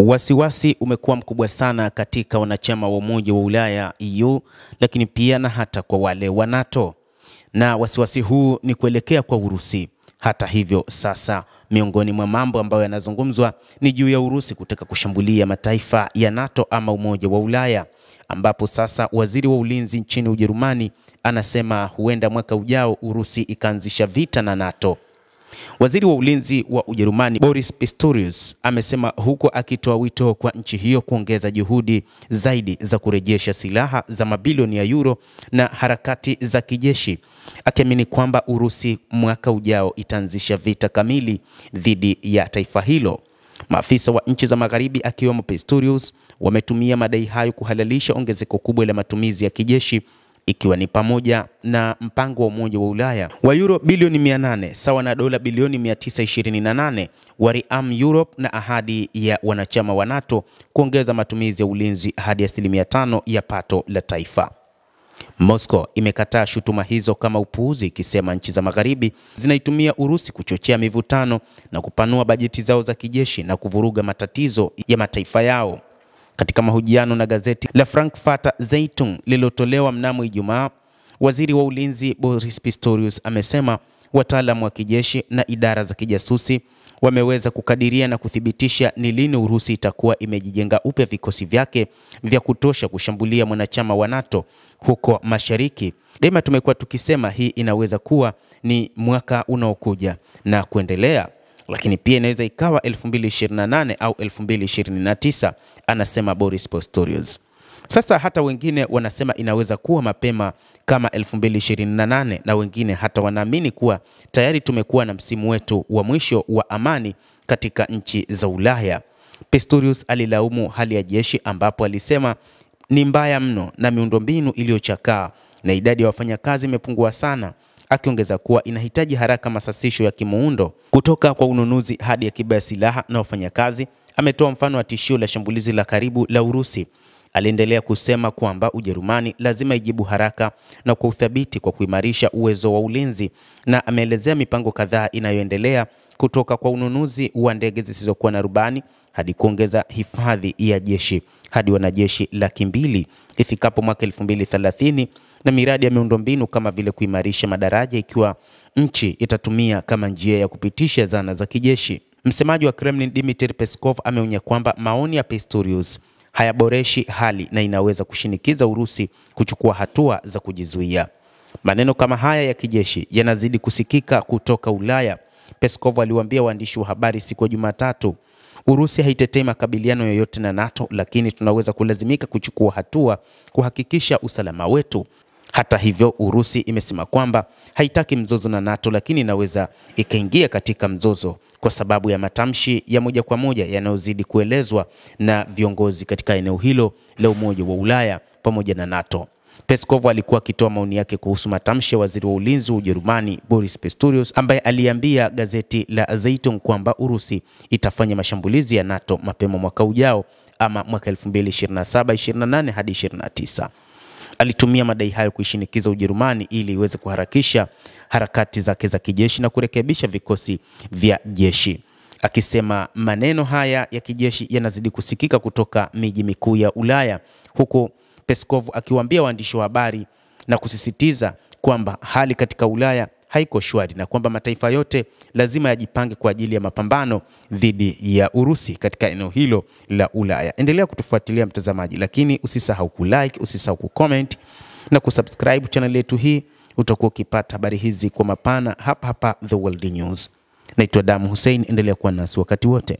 Wasiwasi umekuwa mkubwa sana katika wanachama wa Umoja wa Ulaya EU, lakini pia na hata kwa wale wa NATO. Na wasiwasi huu ni kuelekea kwa Urusi. Hata hivyo sasa miongoni mwa mambo ambayo yanazungumzwa ni juu ya Urusi kutaka kushambulia mataifa ya NATO ama Umoja wa Ulaya, ambapo sasa waziri wa ulinzi nchini Ujerumani anasema huenda mwaka ujao Urusi ikaanzisha vita na NATO. Waziri wa ulinzi wa Ujerumani Boris Pistorius amesema huko akitoa wito kwa nchi hiyo kuongeza juhudi zaidi za kurejesha silaha za mabilioni ya euro na harakati za kijeshi, akiamini kwamba Urusi mwaka ujao itaanzisha vita kamili dhidi ya taifa hilo. Maafisa wa nchi za magharibi akiwemo Pistorius wametumia madai hayo kuhalalisha ongezeko kubwa la matumizi ya kijeshi, ikiwa ni pamoja na mpango wa Umoja wa Ulaya wa euro bilioni 800 sawa na dola bilioni 928 wa Rearm Europe na ahadi ya wanachama wa NATO kuongeza matumizi ya ulinzi hadi 5% ya pato la taifa. Moscow imekataa shutuma hizo kama upuuzi, ikisema nchi za magharibi zinaitumia Urusi kuchochea mivutano na kupanua bajeti zao za kijeshi na kuvuruga matatizo ya mataifa yao. Katika mahojiano na gazeti la Frankfurter Zeitung lililotolewa mnamo Ijumaa, waziri wa ulinzi Boris Pistorius amesema wataalamu wa kijeshi na idara za kijasusi wameweza kukadiria na kuthibitisha ni lini Urusi itakuwa imejijenga upya vikosi vyake vya kutosha kushambulia mwanachama wa NATO huko mashariki. Daima tumekuwa tukisema hii inaweza kuwa ni mwaka unaokuja na kuendelea, lakini pia inaweza ikawa 2028 au 2029, anasema Boris Pistorius. Sasa hata wengine wanasema inaweza kuwa mapema kama 2028, na wengine hata wanaamini kuwa tayari tumekuwa na msimu wetu wa mwisho wa amani katika nchi za Ulaya. Pistorius alilaumu hali ya jeshi, ambapo alisema ni mbaya mno na miundombinu iliyochakaa na idadi ya wafanyakazi imepungua sana, akiongeza kuwa inahitaji haraka masasisho ya kimuundo kutoka kwa ununuzi hadi akiba ya silaha na wafanyakazi. Ametoa mfano wa tishio la shambulizi la karibu la Urusi. Aliendelea kusema kwamba Ujerumani lazima ijibu haraka na kwa uthabiti kwa kuimarisha uwezo wa ulinzi, na ameelezea mipango kadhaa inayoendelea kutoka kwa ununuzi wa ndege zisizokuwa na rubani hadi kuongeza hifadhi ya jeshi hadi wanajeshi 200,000 ifikapo mwaka 2030, na miradi ya miundombinu kama vile kuimarisha madaraja ikiwa nchi itatumia kama njia ya kupitisha zana za kijeshi. Msemaji wa Kremlin Dmitry Peskov ameonya kwamba maoni ya Pistorius hayaboreshi hali na inaweza kushinikiza Urusi kuchukua hatua za kujizuia. Maneno kama haya ya kijeshi yanazidi kusikika kutoka Ulaya. Peskov aliwaambia waandishi wa habari siku ya Jumatatu, Urusi haitetei makabiliano yoyote na NATO, lakini tunaweza kulazimika kuchukua hatua kuhakikisha usalama wetu. Hata hivyo, Urusi imesema kwamba haitaki mzozo na NATO, lakini inaweza ikaingia katika mzozo kwa sababu ya matamshi ya moja kwa moja yanayozidi kuelezwa na viongozi katika eneo hilo la Umoja wa Ulaya pamoja na NATO. Peskov alikuwa akitoa maoni yake kuhusu matamshi ya waziri wa ulinzi wa Ujerumani Boris Pistorius, ambaye aliambia gazeti la Zeitung kwamba Urusi itafanya mashambulizi ya NATO mapema mwaka ujao, ama mwaka 2027, 28 hadi 29. Alitumia madai hayo kuishinikiza Ujerumani ili iweze kuharakisha harakati zake za kijeshi na kurekebisha vikosi vya jeshi, akisema maneno haya ya kijeshi yanazidi kusikika kutoka miji mikuu ya Ulaya, huku Peskov akiwaambia waandishi wa habari na kusisitiza kwamba hali katika Ulaya haiko shwari na kwamba mataifa yote lazima yajipange kwa ajili ya mapambano dhidi ya Urusi katika eneo hilo la Ulaya. Endelea kutufuatilia mtazamaji, lakini usisahau kulike, usisahau kucomment na kusubscribe channel yetu hii. Utakuwa ukipata habari hizi kwa mapana hapa The World News. Naitwa Damu Hussein, endelea kuwa nasi wakati wote.